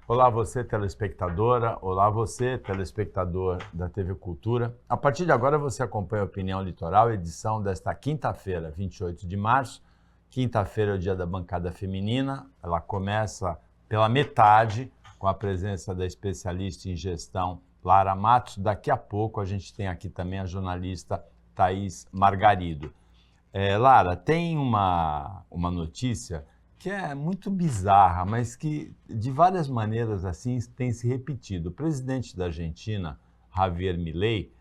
Olá você, telespectadora. Olá você, telespectador da TV Cultura. A partir de agora você acompanha a Opinião Litoral, edição desta quinta-feira, 28 de março. Quinta-feira é o dia da bancada feminina. Ela começa pela metade, com a presença da especialista em gestão Lara Matos. Daqui a pouco a gente tem aqui também a jornalista Thaís Margarido. Lara, tem uma notícia que é muito bizarra, mas que de várias maneiras assim tem se repetido. O presidente da Argentina, Javier Milei,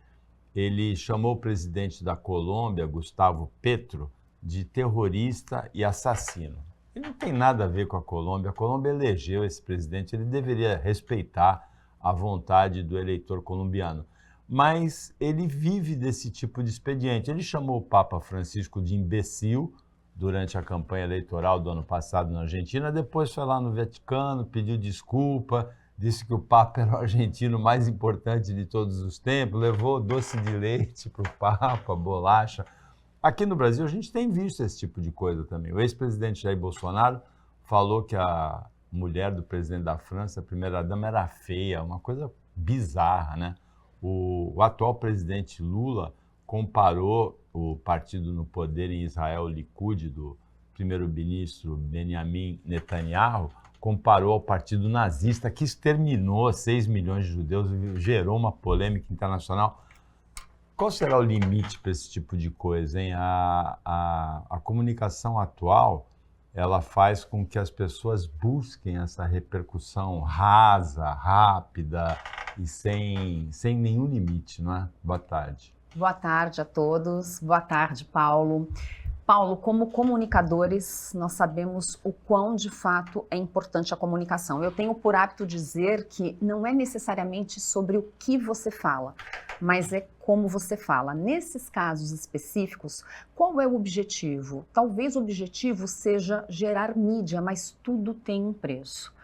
ele chamou o presidente da Colômbia, Gustavo Petro, de terrorista e assassino. Ele não tem nada a ver com a Colômbia elegeu esse presidente, ele deveria respeitar a vontade do eleitor colombiano. Mas ele vive desse tipo de expediente. Ele chamou o Papa Francisco de imbecil durante a campanha eleitoral do ano passado na Argentina, depois foi lá no Vaticano, pediu desculpa, disse que o Papa era o argentino mais importante de todos os tempos, levou doce de leite para o Papa, bolacha. Aqui no Brasil a gente tem visto esse tipo de coisa também. O ex-presidente Jair Bolsonaro falou que a mulher do presidente da França, a primeira-dama, era feia, uma coisa bizarra, né? O atual presidente Lula comparou o partido no poder em Israel, o Likud, do primeiro-ministro Benjamin Netanyahu, comparou ao partido nazista que exterminou 6 milhões de judeus e gerou uma polêmica internacional. Qual será o limite para esse tipo de coisa, hein? A comunicação atual, ela faz com que as pessoas busquem essa repercussão rasa, rápida e sem nenhum limite, não é? Boa tarde. Boa tarde a todos. Boa tarde, Paulo. Paulo, como comunicadores, nós sabemos o quão, de fato, é importante a comunicação. Eu tenho por hábito dizer que não é necessariamente sobre o que você fala, mas é como você fala. Nesses casos específicos, qual é o objetivo? Talvez o objetivo seja gerar mídia, mas tudo tem um preço.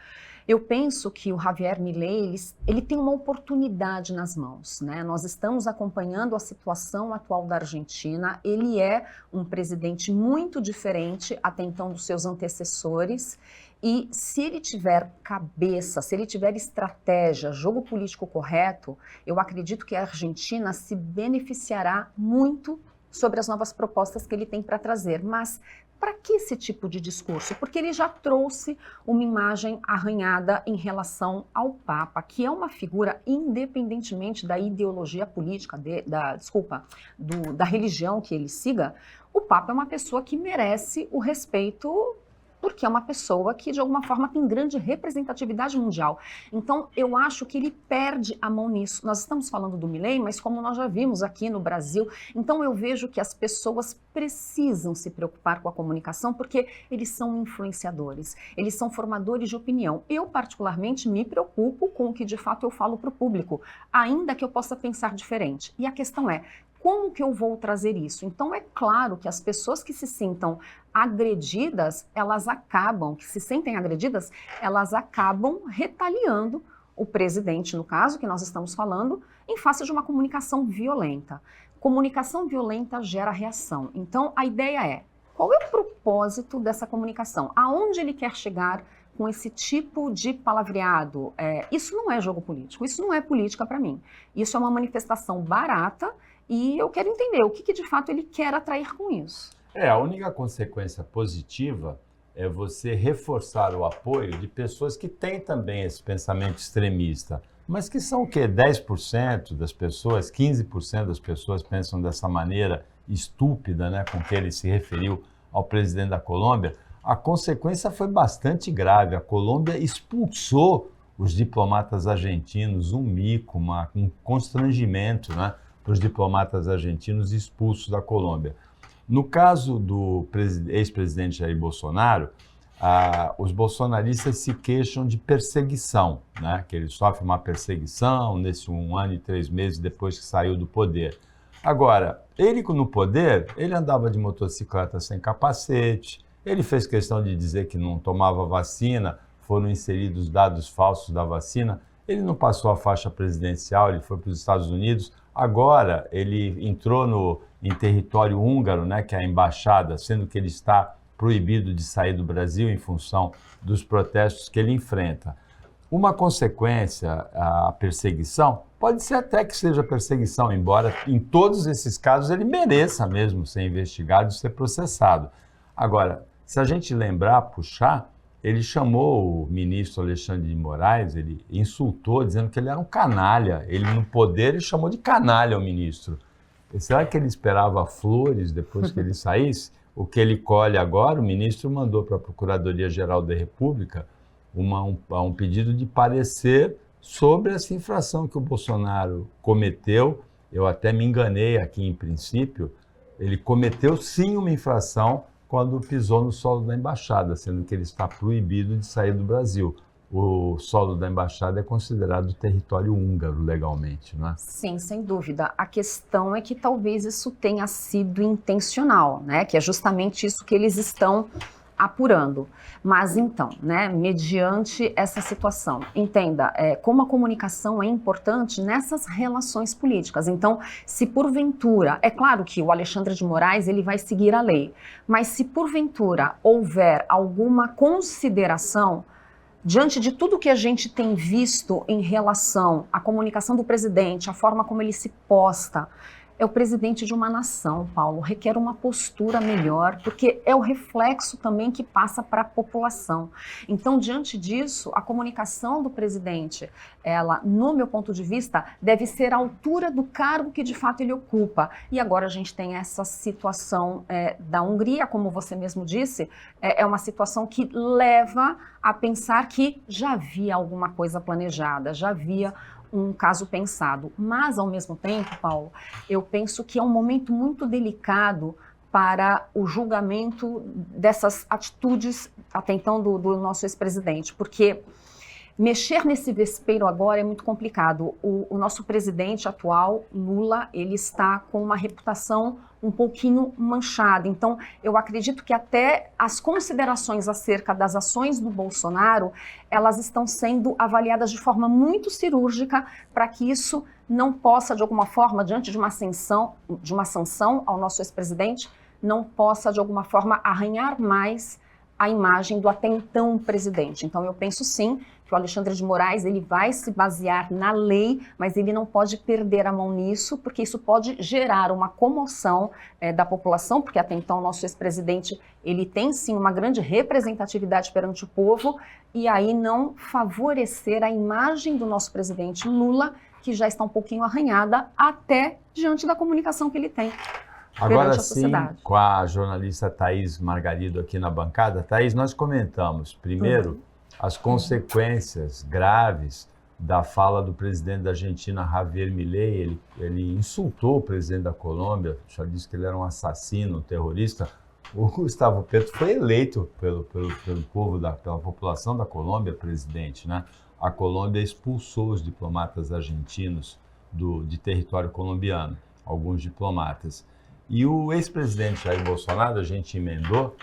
Eu penso que o Javier Milei, ele tem uma oportunidade nas mãos, né? Nós estamos acompanhando a situação atual da Argentina. Ele é um presidente muito diferente até então dos seus antecessores. E se ele tiver cabeça, se ele tiver estratégia, jogo político correto, eu acredito que a Argentina se beneficiará muito sobre as novas propostas que ele tem para trazer. Mas para que esse tipo de discurso? Porque ele já trouxe uma imagem arranhada em relação ao Papa, que é uma figura, independentemente da ideologia política, da religião que ele siga, o Papa é uma pessoa que merece o respeito, porque é uma pessoa que, de alguma forma, tem grande representatividade mundial. Então, eu acho que ele perde a mão nisso. Nós estamos falando do Milei, mas como nós já vimos aqui no Brasil, então eu vejo que as pessoas precisam se preocupar com a comunicação, porque eles são influenciadores, eles são formadores de opinião. Eu, particularmente, me preocupo com o que, de fato, eu falo para o público, ainda que eu possa pensar diferente. E a questão é, como que eu vou trazer isso? Então, é claro que as pessoas que se sintam agredidas, que se sentem agredidas, elas acabam retaliando o presidente, no caso que nós estamos falando, em face de uma comunicação violenta. Comunicação violenta gera reação. Então, a ideia é, qual é o propósito dessa comunicação? Aonde ele quer chegar com esse tipo de palavreado? Isso não é jogo político, isso não é política para mim. Isso é uma manifestação barata. E eu quero entender o que de fato ele quer atrair com isso. A única consequência positiva é você reforçar o apoio de pessoas que têm também esse pensamento extremista, mas que são o quê? 10% das pessoas, 15% das pessoas pensam dessa maneira estúpida, né, com que ele se referiu ao presidente da Colômbia. A consequência foi bastante grave. A Colômbia expulsou os diplomatas argentinos, um mico, um constrangimento, né, para os diplomatas argentinos expulsos da Colômbia. No caso do ex-presidente Jair Bolsonaro, os bolsonaristas se queixam de perseguição, né? Que ele sofre uma perseguição nesse 1 ano e 3 meses depois que saiu do poder. Agora, ele no poder, ele andava de motocicleta sem capacete, ele fez questão de dizer que não tomava vacina, foram inseridos dados falsos da vacina, ele não passou a faixa presidencial, ele foi para os Estados Unidos. Agora, ele entrou em território húngaro, né, que é a embaixada, sendo que ele está proibido de sair do Brasil em função dos protestos que ele enfrenta. Uma consequência, a perseguição, pode ser até que seja perseguição, embora em todos esses casos ele mereça mesmo ser investigado e ser processado. Agora, se a gente lembrar, puxar, ele chamou o ministro Alexandre de Moraes, ele insultou, dizendo que ele era um canalha. Ele, no poder, ele chamou de canalha o ministro. E será que ele esperava flores depois que ele saísse? O que ele colhe agora, o ministro mandou para a Procuradoria-Geral da República um pedido de parecer sobre essa infração que o Bolsonaro cometeu. Eu até me enganei aqui em princípio, ele cometeu sim uma infração quando pisou no solo da embaixada, sendo que ele está proibido de sair do Brasil. O solo da embaixada é considerado território húngaro legalmente, não é? Sim, sem dúvida. A questão é que talvez isso tenha sido intencional, né? Que é justamente isso que eles estão apurando. Mas então, né, mediante essa situação, entenda, como a comunicação é importante nessas relações políticas. Então, se porventura, é claro que o Alexandre de Moraes ele vai seguir a lei, mas se porventura houver alguma consideração diante de tudo que a gente tem visto em relação à comunicação do presidente, a forma como ele se posta, é o presidente de uma nação, Paulo, requer uma postura melhor, porque é o reflexo também que passa para a população. Então, diante disso, a comunicação do presidente, ela, no meu ponto de vista, deve ser à altura do cargo que de fato ele ocupa. E agora a gente tem essa situação da Hungria, como você mesmo disse, é uma situação que leva a pensar que já havia alguma coisa planejada, já havia um caso pensado. Mas, ao mesmo tempo, Paulo, eu penso que é um momento muito delicado para o julgamento dessas atitudes, até então, do nosso ex-presidente, porque mexer nesse vespeiro agora é muito complicado. O nosso presidente atual, Lula, ele está com uma reputação um pouquinho manchada. Então, eu acredito que até as considerações acerca das ações do Bolsonaro, elas estão sendo avaliadas de forma muito cirúrgica para que isso não possa, de alguma forma, diante de uma sanção ao nosso ex-presidente, não possa, de alguma forma, arranhar mais a imagem do até então presidente. Então, eu penso sim que o Alexandre de Moraes ele vai se basear na lei, mas ele não pode perder a mão nisso, porque isso pode gerar uma comoção da população, porque até então o nosso ex-presidente ele tem sim uma grande representatividade perante o povo, e aí não favorecer a imagem do nosso presidente Lula, que já está um pouquinho arranhada, até diante da comunicação que ele tem. Agora sim, com a jornalista Thaís Margarido aqui na bancada. Thaís, nós comentamos, primeiro, as consequências graves da fala do presidente da Argentina, Javier Milei. Ele insultou o presidente da Colômbia, já disse que ele era um assassino, um terrorista. O Gustavo Petro foi eleito pelo povo, pela população da Colômbia, presidente, né? A Colômbia expulsou os diplomatas argentinos de território colombiano, alguns diplomatas. E o ex-presidente Jair Bolsonaro, a gente emendou,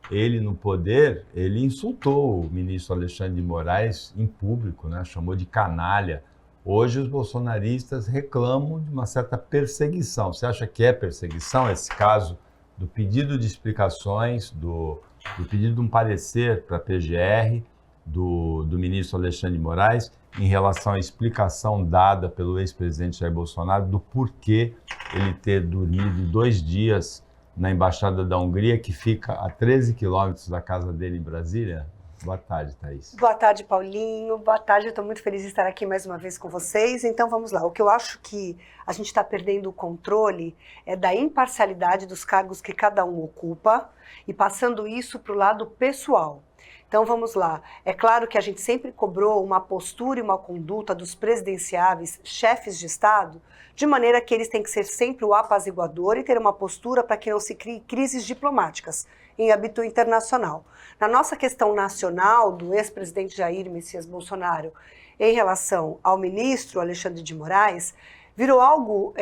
ele no poder, ele insultou o ministro Alexandre de Moraes em público, né? Chamou de canalha. Hoje os bolsonaristas reclamam de uma certa perseguição. Você acha que é perseguição esse caso do pedido de explicações, do pedido de um parecer para a PGR do ministro Alexandre de Moraes em relação à explicação dada pelo ex-presidente Jair Bolsonaro do porquê ele ter dormido 2 dias na Embaixada da Hungria, que fica a 13 quilômetros da casa dele em Brasília? Boa tarde, Thaís. Boa tarde, Paulinho. Boa tarde, eu estou muito feliz de estar aqui mais uma vez com vocês. Então vamos lá, o que eu acho que a gente está perdendo o controle é da imparcialidade dos cargos que cada um ocupa e passando isso para o lado pessoal. Então vamos lá, é claro que a gente sempre cobrou uma postura e uma conduta dos presidenciáveis chefes de Estado, de maneira que eles têm que ser sempre o apaziguador e ter uma postura para que não se crie crises diplomáticas em âmbito internacional. Na nossa questão nacional do ex-presidente Jair Messias Bolsonaro em relação ao ministro Alexandre de Moraes, virou algo,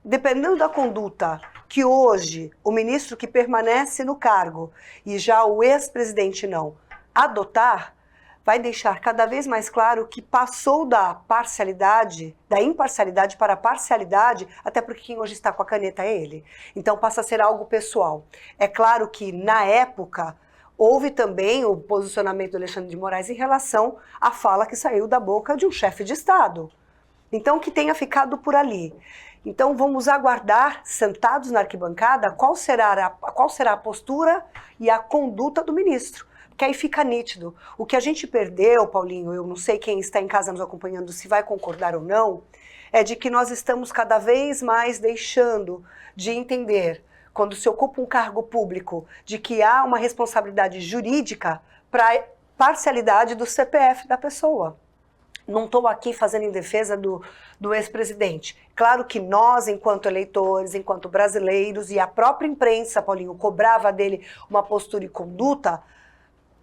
dependendo da conduta que hoje o ministro que permanece no cargo e já o ex-presidente não adotar, vai deixar cada vez mais claro que passou da parcialidade, da imparcialidade para a parcialidade, até porque quem hoje está com a caneta é ele. Então passa a ser algo pessoal. É claro que, na época, houve também o posicionamento do Alexandre de Moraes em relação à fala que saiu da boca de um chefe de Estado. Então, que tenha ficado por ali. Então, vamos aguardar, sentados na arquibancada, qual será a postura e a conduta do ministro. Porque aí fica nítido. O que a gente perdeu, Paulinho, eu não sei quem está em casa nos acompanhando se vai concordar ou não, é de que nós estamos cada vez mais deixando de entender, quando se ocupa um cargo público, de que há uma responsabilidade jurídica para a parcialidade do CPF da pessoa. Não estou aqui fazendo em defesa do ex-presidente. Claro que nós, enquanto eleitores, enquanto brasileiros, e a própria imprensa, Paulinho, cobrava dele uma postura e conduta,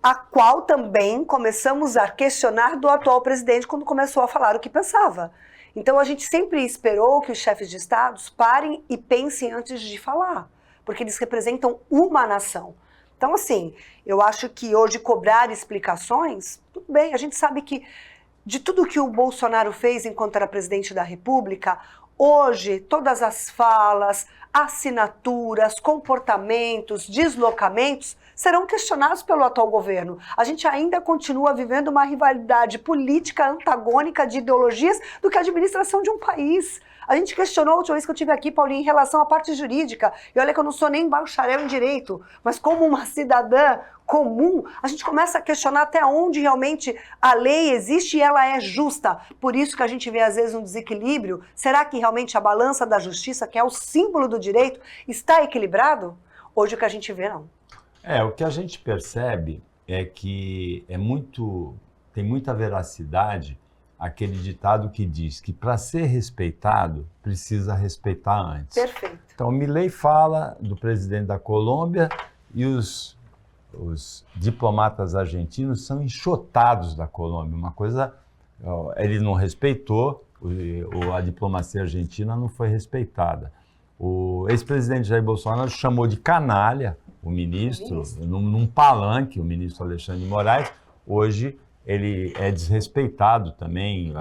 a qual também começamos a questionar do atual presidente quando começou a falar o que pensava. Então a gente sempre esperou que os chefes de estados parem e pensem antes de falar, porque eles representam uma nação. Então, assim, eu acho que hoje cobrar explicações, tudo bem, a gente sabe que de tudo que o Bolsonaro fez enquanto era presidente da República, hoje todas as falas, assinaturas, comportamentos, deslocamentos serão questionados pelo atual governo. A gente ainda continua vivendo uma rivalidade política antagônica de ideologias do que a administração de um país. A gente questionou a última vez que eu estive aqui, Paulinho, em relação à parte jurídica. E olha que eu não sou nem bacharel em direito, mas como uma cidadã comum, a gente começa a questionar até onde realmente a lei existe e ela é justa. Por isso que a gente vê às vezes um desequilíbrio. Será que realmente a balança da justiça, que é o símbolo do direito, está equilibrado? Hoje o que a gente vê, não. O que a gente percebe é que tem muita veracidade aquele ditado que diz que para ser respeitado, precisa respeitar antes. Perfeito. Então, Milei fala do presidente da Colômbia e os diplomatas argentinos são enxotados da Colômbia. Uma coisa, ele não respeitou, a diplomacia argentina não foi respeitada. O ex-presidente Jair Bolsonaro chamou de canalha o ministro, num palanque, o ministro Alexandre de Moraes. Hoje ele é desrespeitado também,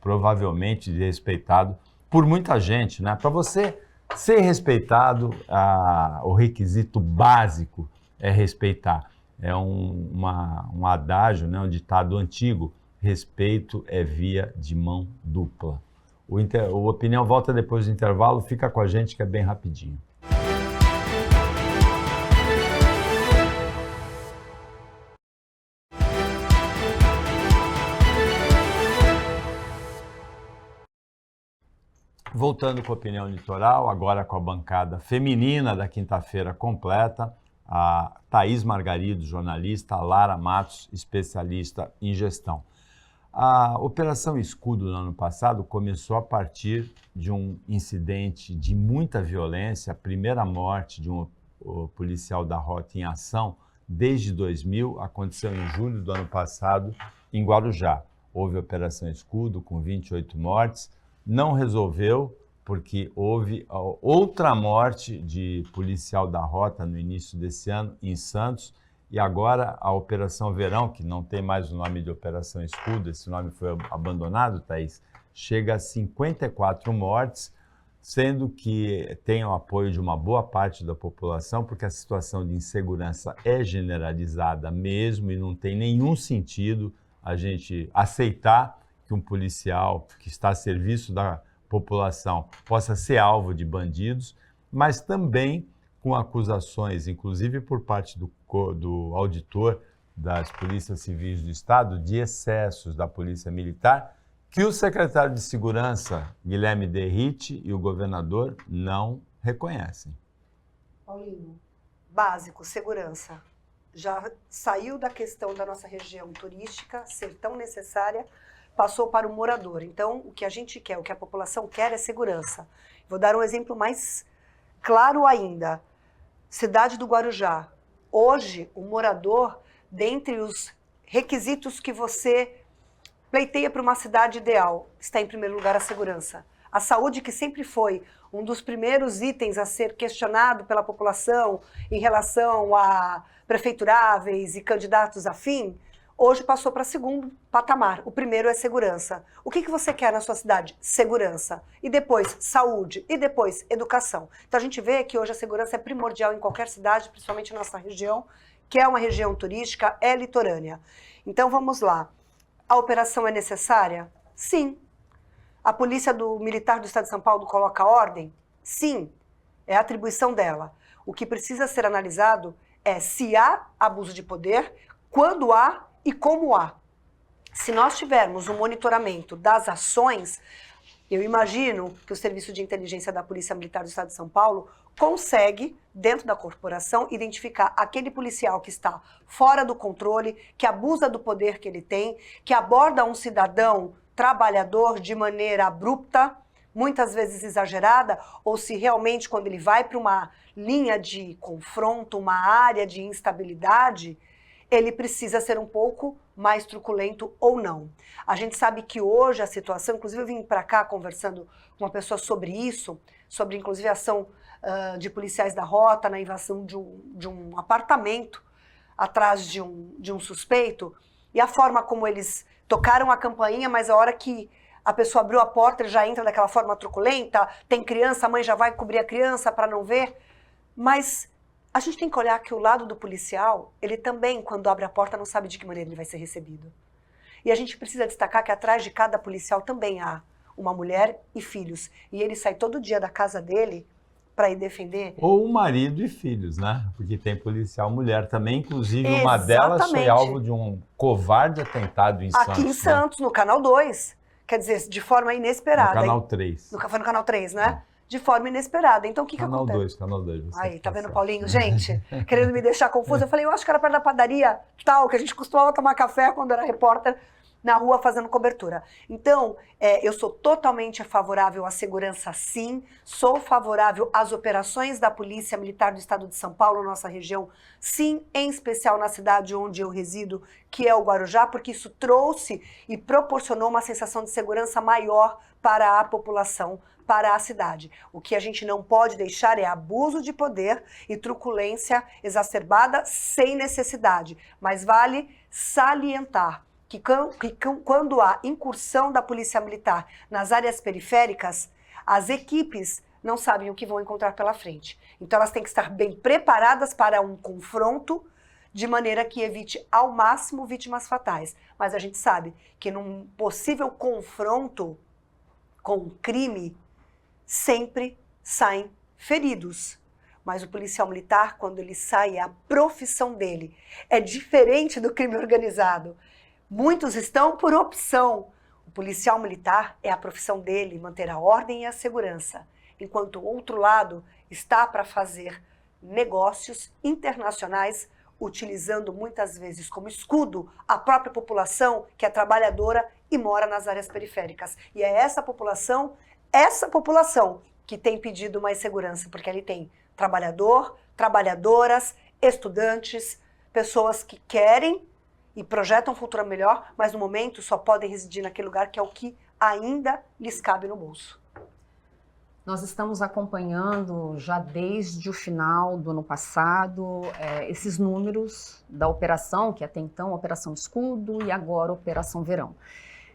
provavelmente desrespeitado por muita gente, né? Para você ser respeitado, o requisito básico é respeitar. É um adágio, né? Um ditado antigo: respeito é via de mão dupla. O Opinião volta depois do intervalo, fica com a gente que é bem rapidinho. Voltando com a Opinião Litoral, agora com a bancada feminina da quinta-feira completa, a Thaís Margarido, jornalista, a Lara Matos, especialista em gestão. A Operação Escudo no ano passado começou a partir de um incidente de muita violência, a primeira morte de um policial da Rota em ação desde 2000, aconteceu em julho do ano passado em Guarujá. Houve a Operação Escudo com 28 mortes, não resolveu porque houve outra morte de policial da Rota no início desse ano em Santos, e agora a Operação Verão, que não tem mais o nome de Operação Escudo, esse nome foi abandonado, Thaís, chega a 54 mortes, sendo que tem o apoio de uma boa parte da população, porque a situação de insegurança é generalizada mesmo e não tem nenhum sentido a gente aceitar que um policial que está a serviço da população possa ser alvo de bandidos, mas também com acusações, inclusive por parte do auditor das polícias civis do Estado, de excessos da Polícia Militar, que o secretário de Segurança, Guilherme Derrite, e o governador não reconhecem. Paulinho, básico, segurança. Já saiu da questão da nossa região turística ser tão necessária, passou para o morador. Então, o que a gente quer, o que a população quer é segurança. Vou dar um exemplo mais claro ainda. Cidade do Guarujá. Hoje, o morador, dentre os requisitos que você pleiteia para uma cidade ideal, está em primeiro lugar a segurança. A saúde, que sempre foi um dos primeiros itens a ser questionado pela população em relação a prefeituráveis e candidatos afim, hoje passou para segundo patamar. O primeiro é segurança. O que você quer na sua cidade? Segurança. E depois, saúde. E depois, educação. Então a gente vê que hoje a segurança é primordial em qualquer cidade, principalmente na nossa região, que é uma região turística, é litorânea. Então vamos lá. A operação é necessária? Sim. A polícia militar do Estado de São Paulo coloca ordem? Sim. É a atribuição dela. O que precisa ser analisado é se há abuso de poder, quando há e como há. Se nós tivermos um monitoramento das ações, eu imagino que o Serviço de Inteligência da Polícia Militar do Estado de São Paulo consegue, dentro da corporação, identificar aquele policial que está fora do controle, que abusa do poder que ele tem, que aborda um cidadão trabalhador de maneira abrupta, muitas vezes exagerada, ou se realmente quando ele vai para uma linha de confronto, uma área de instabilidade, ele precisa ser um pouco mais truculento ou não. A gente sabe que hoje a situação, inclusive eu vim para cá conversando com uma pessoa sobre isso, sobre inclusive a ação de policiais da rota na invasão de um apartamento atrás de um suspeito, e a forma como eles tocaram a campainha, mas a hora que a pessoa abriu a porta, ele já entra daquela forma truculenta, tem criança, a mãe já vai cobrir a criança para não ver, mas a gente tem que olhar que o lado do policial, ele também, quando abre a porta, não sabe de que maneira ele vai ser recebido. E a gente precisa destacar que atrás de cada policial também há uma mulher e filhos. E ele sai todo dia da casa dele para ir defender. Ou o marido e filhos, né? Porque tem policial mulher também, inclusive uma delas foi alvo de um covarde atentado em Santos. Aqui em Santos, né? No Canal 2. Quer dizer, de forma inesperada. No Canal 3. Foi no Canal 3, né? De forma inesperada. Então, o que acontece? Canal 2. Aí, tá vendo, Paulinho? Gente, querendo me deixar confusa. Eu falei, eu acho que era perto da padaria tal, que a gente costumava tomar café quando era repórter na rua fazendo cobertura. Então, eu sou totalmente favorável à segurança, sim. Sou favorável às operações da Polícia Militar do Estado de São Paulo, nossa região, sim, em especial na cidade onde eu resido, que é o Guarujá, porque isso trouxe e proporcionou uma sensação de segurança maior para a população, para a cidade. O que a gente não pode deixar é abuso de poder e truculência exacerbada sem necessidade. Mas vale salientar que quando há incursão da Polícia Militar nas áreas periféricas, as equipes não sabem o que vão encontrar pela frente. Então elas têm que estar bem preparadas para um confronto de maneira que evite ao máximo vítimas fatais. Mas a gente sabe que num possível confronto com um crime, sempre saem feridos. Mas o policial militar, quando ele sai, é a profissão dele. É diferente do crime organizado. Muitos estão por opção. O policial militar é a profissão dele, manter a ordem e a segurança. Enquanto o outro lado está para fazer negócios internacionais, utilizando muitas vezes como escudo a própria população que é trabalhadora e mora nas áreas periféricas. E é essa população que tem pedido mais segurança, porque ali tem trabalhador, trabalhadoras, estudantes, pessoas que querem e projetam um futuro melhor, mas no momento só podem residir naquele lugar que é o que ainda lhes cabe no bolso. Nós estamos acompanhando já desde o final do ano passado esses números da operação, que até então Operação Escudo e agora Operação Verão.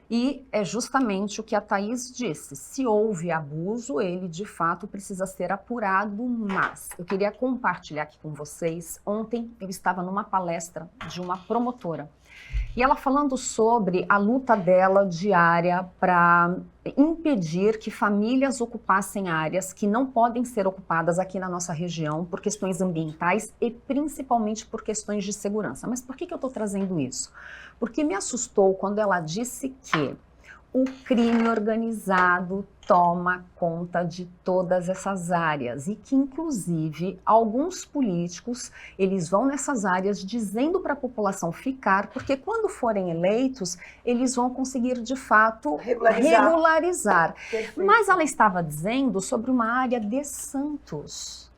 E é justamente o que a Thaís disse, se houve abuso, ele de fato precisa ser apurado, mas eu queria compartilhar aqui com vocês, ontem eu estava numa palestra de uma promotora, e ela falando sobre a luta dela diária para impedir que famílias ocupassem áreas que não podem ser ocupadas aqui na nossa região por questões ambientais e principalmente por questões de segurança. Mas por que eu estou trazendo isso? Porque me assustou quando ela disse que o crime organizado toma conta de todas essas áreas e que, inclusive, alguns políticos, eles vão nessas áreas dizendo para a população ficar, porque quando forem eleitos, eles vão conseguir, de fato, regularizar. Mas ela estava dizendo sobre uma área de Santos.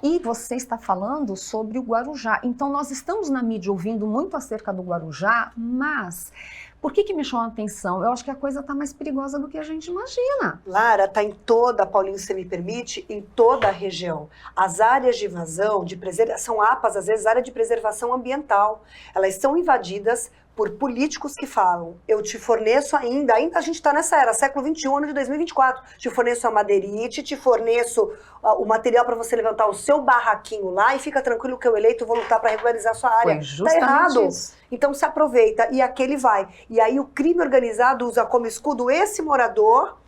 E você está falando sobre o Guarujá. Então, nós estamos na mídia ouvindo muito acerca do Guarujá, mas por que me chamou a atenção? Eu acho que a coisa está mais perigosa do que a gente imagina. Lara, está em toda, Paulinho, se me permite, em toda a região. As áreas de invasão, de preservação, APAs, às vezes, área de preservação ambiental, elas são invadidas por políticos que falam, eu te forneço ainda a gente está nessa era, século XXI, ano de 2024, te forneço a madeirite, te forneço o material para você levantar o seu barraquinho lá e fica tranquilo que eu eleito vou lutar para regularizar a sua área. Foi justamente tá errado. Isso. Então se aproveita e aquele vai. E aí o crime organizado usa como escudo esse morador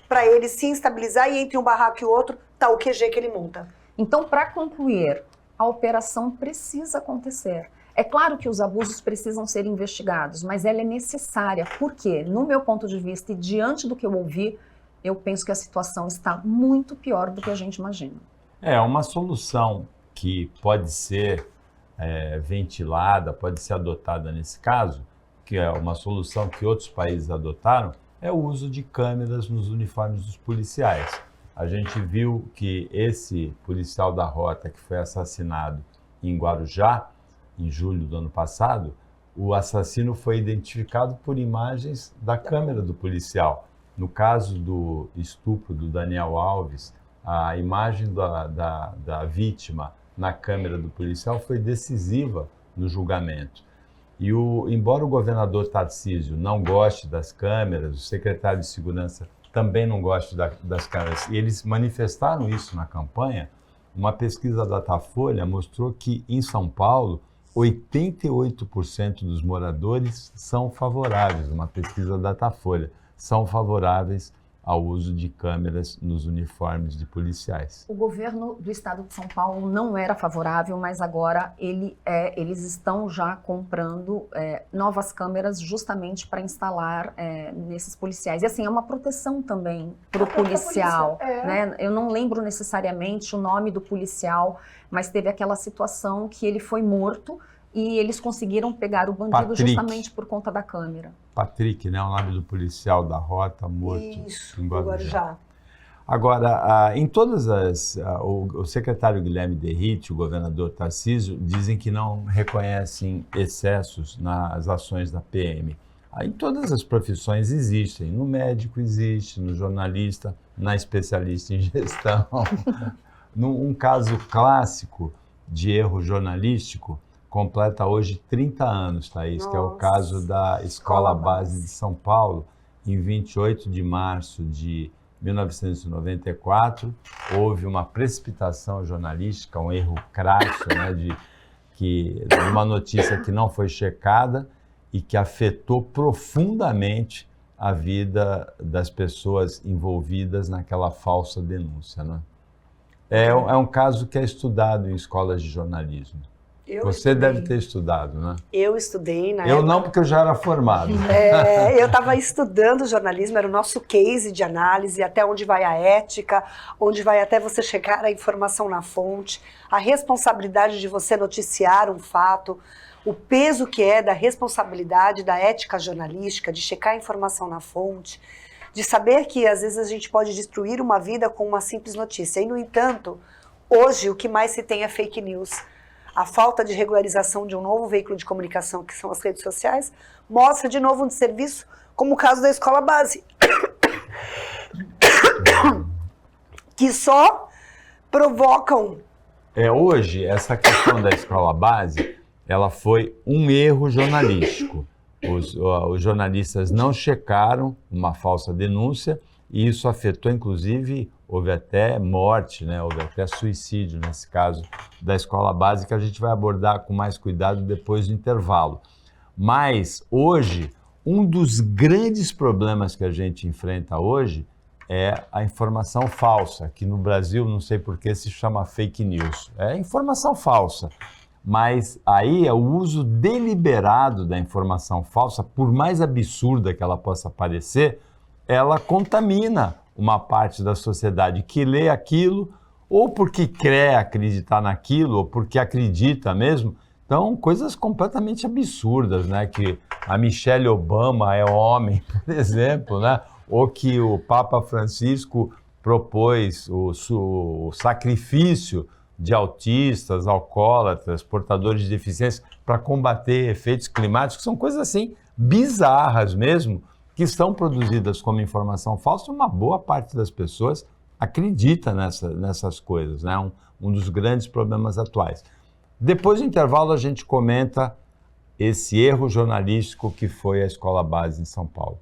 para ele se instabilizar e entre um barraco e outro tá o QG que ele monta. Então, para concluir, a operação precisa acontecer. É claro que os abusos precisam ser investigados, mas ela é necessária, porque, no meu ponto de vista e diante do que eu ouvi, eu penso que a situação está muito pior do que a gente imagina. É uma solução que pode ser ventilada, pode ser adotada nesse caso, que é uma solução que outros países adotaram, é o uso de câmeras nos uniformes dos policiais. A gente viu que esse policial da Rota que foi assassinado em Guarujá, em julho do ano passado, o assassino foi identificado por imagens da câmera do policial. No caso do estupro do Daniel Alves, a imagem da vítima na câmera do policial foi decisiva no julgamento. E embora o governador Tarcísio não goste das câmeras, o secretário de Segurança também não goste das câmeras, e eles manifestaram isso na campanha, uma pesquisa da Datafolha mostrou que em São Paulo, 88% dos moradores são favoráveis, uma pesquisa da Datafolha, são favoráveis ao uso de câmeras nos uniformes de policiais. O governo do estado de São Paulo não era favorável, mas agora eles estão já comprando novas câmeras justamente para instalar nesses policiais. E assim, é uma proteção também para o policial. Né? Eu não lembro necessariamente o nome do policial, mas teve aquela situação que ele foi morto e eles conseguiram pegar o bandido Patrick. Justamente por conta da câmera. Patrick, né, o nome do policial da Rota, morto Isso, em Guarujá. Guarujá. Agora, em todas o secretário Guilherme Derrite, o governador Tarcísio, dizem que não reconhecem excessos nas ações da PM. Em todas as profissões existem, no médico existe, no jornalista, na especialista em gestão. Um caso clássico de erro jornalístico completa hoje 30 anos, Thaís, que é o caso da Escola Base de São Paulo. Em 28 de março de 1994, houve uma precipitação jornalística, um erro crasso, né, de uma notícia que não foi checada e que afetou profundamente a vida das pessoas envolvidas naquela falsa denúncia. Né? É um caso que é estudado em escolas de jornalismo. Você deve ter estudado, né? Eu estudei na época. Eu não, porque eu já era formado. Eu estava estudando jornalismo, era o nosso case de análise, até onde vai a ética, onde vai até você chegar à informação na fonte, a responsabilidade de você noticiar um fato, o peso que é da responsabilidade da ética jornalística, de checar a informação na fonte, de saber que às vezes a gente pode destruir uma vida com uma simples notícia. E, no entanto, hoje o que mais se tem é fake news. A falta de regularização de um novo veículo de comunicação, que são as redes sociais, mostra de novo um desserviço, como o caso da Escola Base, que só provocam... Hoje, essa questão da Escola Base, ela foi um erro jornalístico. Os jornalistas não checaram uma falsa denúncia e isso afetou, inclusive, houve até morte, né? Houve até suicídio nesse caso da Escola Base, que a gente vai abordar com mais cuidado depois do intervalo. Mas, hoje, um dos grandes problemas que a gente enfrenta hoje é a informação falsa, que no Brasil, não sei por que, se chama fake news. É informação falsa. Mas aí é o uso deliberado da informação falsa, por mais absurda que ela possa parecer, ela contamina uma parte da sociedade que lê aquilo, ou porque quer acreditar naquilo, ou porque acredita mesmo. Então, coisas completamente absurdas, né? Que a Michelle Obama é homem, por exemplo, né? Ou que o Papa Francisco propôs o sacrifício de autistas, alcoólatras, portadores de deficiência para combater efeitos climáticos, são coisas assim bizarras mesmo, que são produzidas como informação falsa. Uma boa parte das pessoas acredita nessas coisas, né? Um dos grandes problemas atuais. Depois do intervalo a gente comenta esse erro jornalístico que foi a Escola Base em São Paulo.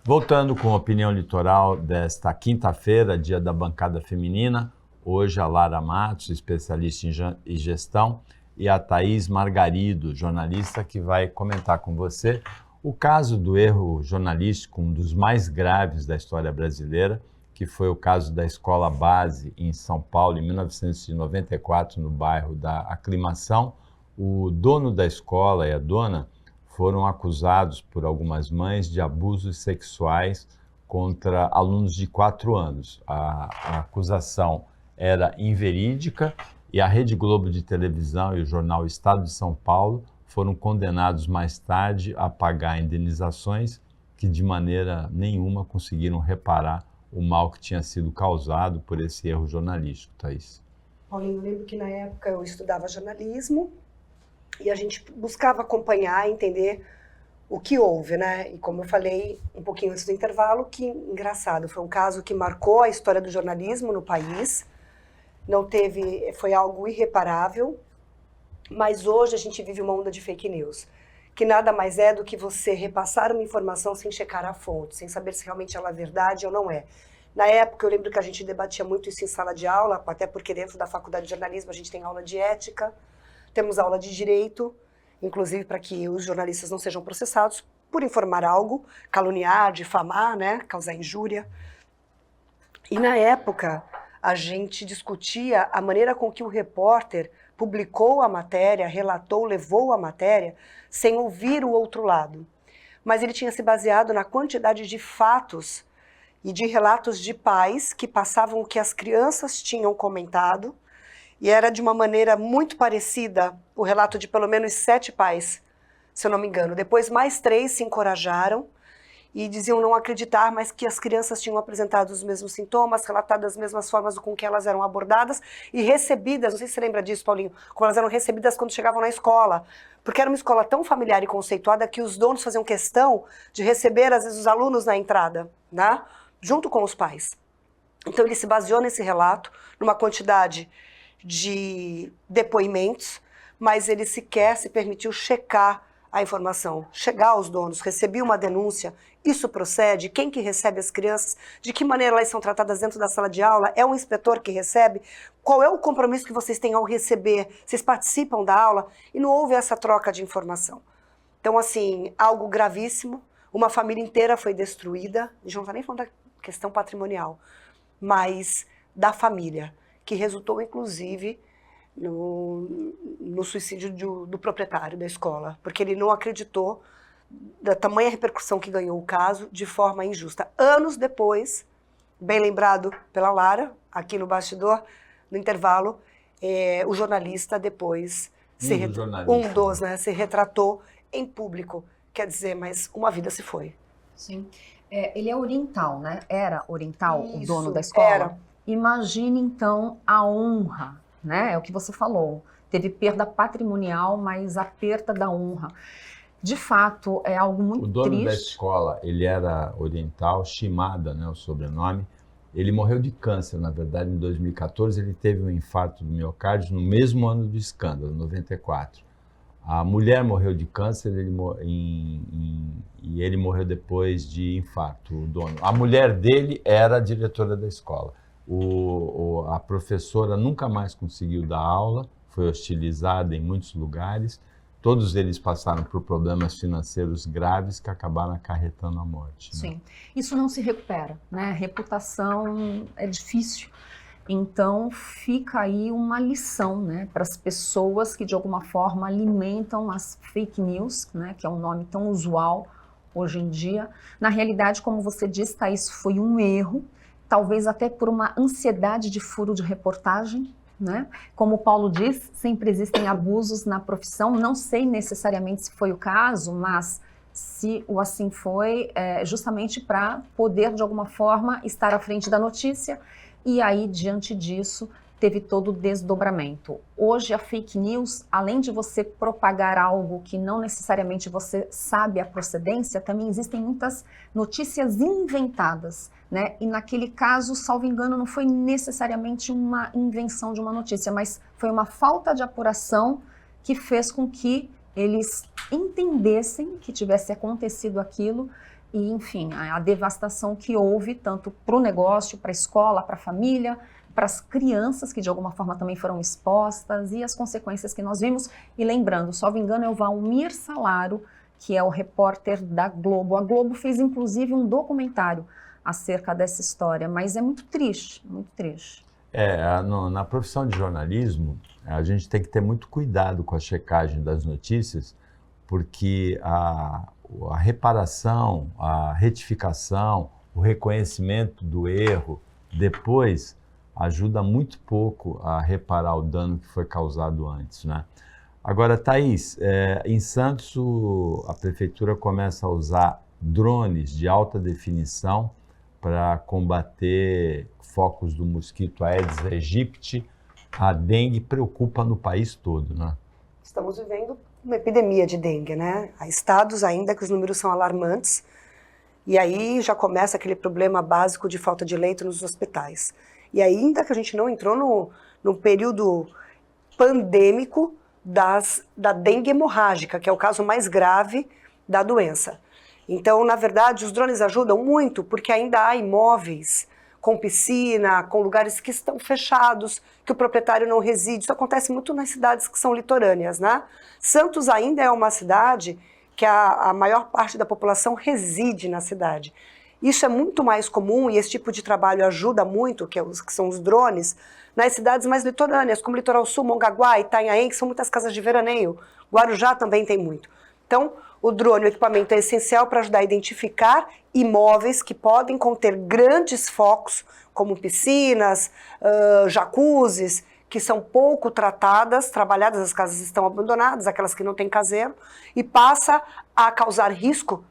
Voltando com a opinião litoral desta quinta-feira, dia da bancada feminina, hoje a Lara Matos, especialista em gestão, e a Thaís Margarido, jornalista, que vai comentar com você o caso do erro jornalístico, um dos mais graves da história brasileira, que foi o caso da Escola Base em São Paulo, em 1994, no bairro da Aclimação. O dono da escola e a dona foram acusados por algumas mães de abusos sexuais contra alunos de 4 anos. A acusação era inverídica e a Rede Globo de televisão e o jornal Estado de São Paulo foram condenados mais tarde a pagar indenizações que de maneira nenhuma conseguiram reparar o mal que tinha sido causado por esse erro jornalístico, Thaís. Paulinho, eu lembro que na época eu estudava jornalismo e a gente buscava acompanhar, entender o que houve, né? E como eu falei um pouquinho antes do intervalo, que engraçado, foi um caso que marcou a história do jornalismo no país, foi algo irreparável, mas hoje a gente vive uma onda de fake news, que nada mais é do que você repassar uma informação sem checar a fonte, sem saber se realmente ela é verdade ou não é. Na época, eu lembro que a gente debatia muito isso em sala de aula, até porque dentro da faculdade de jornalismo a gente tem aula de ética, temos aula de direito, inclusive para que os jornalistas não sejam processados por informar algo, caluniar, difamar, né, causar injúria. E na época, a gente discutia a maneira com que o repórter publicou a matéria, relatou, levou a matéria, sem ouvir o outro lado. Mas ele tinha se baseado na quantidade de fatos e de relatos de pais que passavam o que as crianças tinham comentado, e era de uma maneira muito parecida o relato de pelo menos 7 pais, se eu não me engano. Depois mais 3 se encorajaram e diziam não acreditar, mas que as crianças tinham apresentado os mesmos sintomas, relatado as mesmas formas com que elas eram abordadas e recebidas, não sei se você lembra disso, Paulinho, como elas eram recebidas quando chegavam na escola, porque era uma escola tão familiar e conceituada que os donos faziam questão de receber, às vezes, os alunos na entrada, né? Junto com os pais. Então ele se baseou nesse relato, numa quantidade de depoimentos, mas ele sequer se permitiu checar a informação, chegar aos donos, recebi uma denúncia, isso procede, quem que recebe as crianças, de que maneira elas são tratadas dentro da sala de aula, é um inspetor que recebe, qual é o compromisso que vocês têm ao receber, vocês participam da aula, e não houve essa troca de informação. Então, assim, algo gravíssimo, uma família inteira foi destruída, a gente não está nem falando da questão patrimonial, mas da família, que resultou, inclusive, no suicídio do proprietário da escola, porque ele não acreditou da tamanha repercussão que ganhou o caso de forma injusta. Anos depois, bem lembrado pela Lara, aqui no bastidor, no intervalo, o jornalista depois se retratou em público. Quer dizer, mas uma vida se foi. Sim. Ele é oriental, né? Era oriental, Isso, o dono da escola? Era. Imagine, então, a honra, né? É o que você falou. Teve perda patrimonial, mas a perda da honra. De fato, é algo muito triste. O dono da escola, ele era oriental, Shimada, né, o sobrenome. Ele morreu de câncer, na verdade, em 2014. Ele teve um infarto do miocárdio no mesmo ano do escândalo, 94. A mulher morreu de câncer e ele morreu depois de infarto, o dono. A mulher dele era a diretora da escola. A professora nunca mais conseguiu dar aula, foi hostilizada em muitos lugares. Todos eles passaram por problemas financeiros graves que acabaram acarretando a morte. Né? Sim, isso não se recupera, né? Reputação é difícil. Então fica aí uma lição, né, para as pessoas que de alguma forma alimentam as fake news, né, que é um nome tão usual hoje em dia. Na realidade, como você disse, Thaís, foi um erro, talvez até por uma ansiedade de furo de reportagem, né? Como o Paulo diz, sempre existem abusos na profissão, não sei necessariamente se foi o caso, mas se o assim foi, justamente para poder de alguma forma estar à frente da notícia e aí diante disso teve todo o desdobramento. Hoje a fake news, além de você propagar algo que não necessariamente você sabe a procedência, também existem muitas notícias inventadas, né? E naquele caso, salvo engano, não foi necessariamente uma invenção de uma notícia, mas foi uma falta de apuração que fez com que eles entendessem que tivesse acontecido aquilo e, enfim, a devastação que houve tanto para o negócio, para a escola, para a família, para as crianças que de alguma forma também foram expostas e as consequências que nós vimos. E lembrando, salvo engano, é o Valmir Salaro, que é o repórter da Globo. A Globo fez inclusive um documentário acerca dessa história, mas é muito triste, muito triste. Na profissão de jornalismo, a gente tem que ter muito cuidado com a checagem das notícias, porque a reparação, a retificação, o reconhecimento do erro depois ajuda muito pouco a reparar o dano que foi causado antes, né? Agora, Thaís, em Santos a prefeitura começa a usar drones de alta definição para combater focos do mosquito Aedes aegypti. A dengue preocupa no país todo, né? Estamos vivendo uma epidemia de dengue, né? Há estados ainda que os números são alarmantes e aí já começa aquele problema básico de falta de leito nos hospitais. E ainda que a gente não entrou no período pandêmico da dengue hemorrágica, que é o caso mais grave da doença. Então, na verdade, os drones ajudam muito porque ainda há imóveis com piscina, com lugares que estão fechados, que o proprietário não reside. Isso acontece muito nas cidades que são litorâneas, né? Santos ainda é uma cidade que a maior parte da população reside na cidade. Isso é muito mais comum e esse tipo de trabalho ajuda muito, que são os drones, nas cidades mais litorâneas, como Litoral Sul, Mongaguá, Itanhaém, que são muitas casas de veraneio. Guarujá também tem muito. Então, o drone, o equipamento é essencial para ajudar a identificar imóveis que podem conter grandes focos, como piscinas, jacuzzis, que são pouco trabalhadas, as casas estão abandonadas, aquelas que não têm caseiro, e passa a causar risco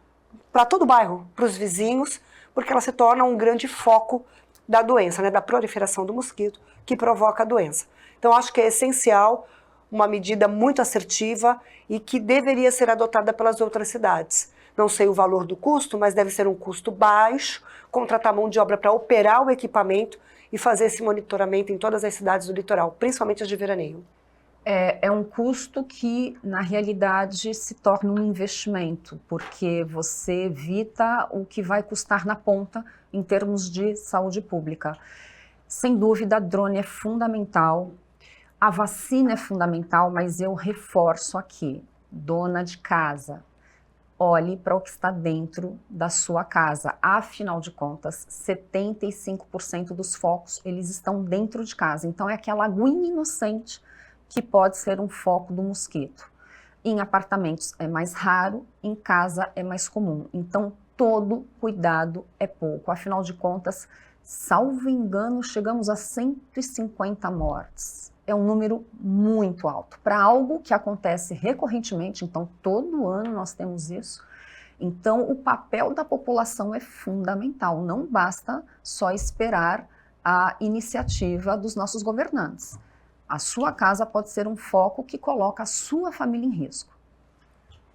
para todo o bairro, para os vizinhos, porque ela se torna um grande foco da doença, né, da proliferação do mosquito que provoca a doença. Então, acho que é essencial uma medida muito assertiva e que deveria ser adotada pelas outras cidades. Não sei o valor do custo, mas deve ser um custo baixo, contratar mão de obra para operar o equipamento e fazer esse monitoramento em todas as cidades do litoral, principalmente as de veraneio. É um custo que, na realidade, se torna um investimento, porque você evita o que vai custar na ponta em termos de saúde pública. Sem dúvida, drone é fundamental, a vacina é fundamental, mas eu reforço aqui, dona de casa, olhe para o que está dentro da sua casa. Afinal de contas, 75% dos focos, eles estão dentro de casa. Então, é aquela aguinha inocente que pode ser um foco do mosquito. Em apartamentos é mais raro, em casa é mais comum. Então, todo cuidado é pouco. Afinal de contas, salvo engano, chegamos a 150 mortes. É um número muito alto. Para algo que acontece recorrentemente, então todo ano nós temos isso. Então, o papel da população é fundamental. Não basta só esperar a iniciativa dos nossos governantes. A sua casa pode ser um foco que coloca a sua família em risco.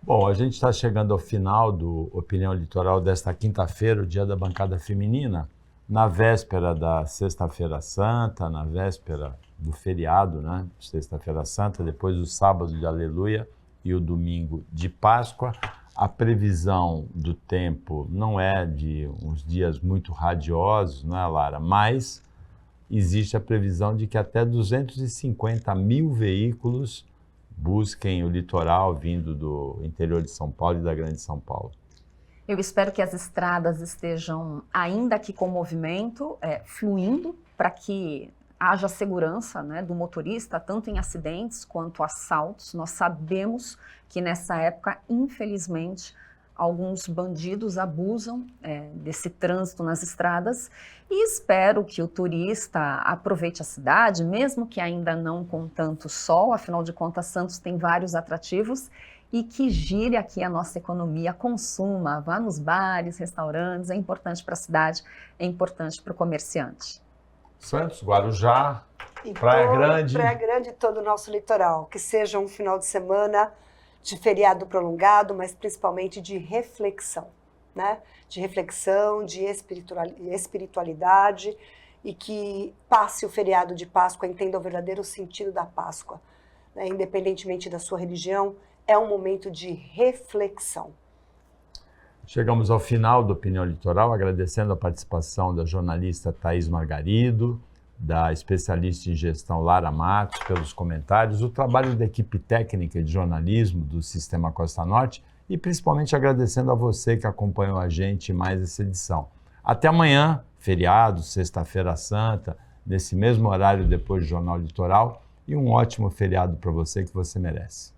Bom, a gente está chegando ao final do Opinião Litoral desta quinta-feira, o dia da bancada feminina, na véspera da Sexta-feira Santa, na véspera do feriado, né? Sexta-feira Santa, depois o sábado de Aleluia e o domingo de Páscoa. A previsão do tempo não é de uns dias muito radiosos, não é, Lara? Mas existe a previsão de que até 250 mil veículos busquem o litoral vindo do interior de São Paulo e da Grande São Paulo. Eu espero que as estradas estejam, ainda que com movimento, fluindo, para que haja segurança, né, do motorista, tanto em acidentes quanto assaltos. Nós sabemos que nessa época, infelizmente, alguns bandidos abusam desse trânsito nas estradas e espero que o turista aproveite a cidade, mesmo que ainda não com tanto sol, afinal de contas Santos tem vários atrativos, e que gire aqui a nossa economia, consuma, vá nos bares, restaurantes, é importante para a cidade, é importante para o comerciante. Santos, Guarujá, E Praia Grande. Praia Grande e todo o nosso litoral. Que seja um final de semana de feriado prolongado, mas principalmente de reflexão, né? De reflexão, de espiritualidade, e que passe o feriado de Páscoa, entenda o verdadeiro sentido da Páscoa, né? Independentemente da sua religião, é um momento de reflexão. Chegamos ao final do Opinião Litoral, agradecendo a participação da jornalista Thaís Margarido, da especialista em gestão Lara Matos, pelos comentários, o trabalho da equipe técnica de jornalismo do Sistema Costa Norte e principalmente agradecendo a você que acompanhou a gente em mais essa edição. Até amanhã, feriado, Sexta-feira Santa, nesse mesmo horário depois do Jornal Litoral, e um ótimo feriado para você que você merece.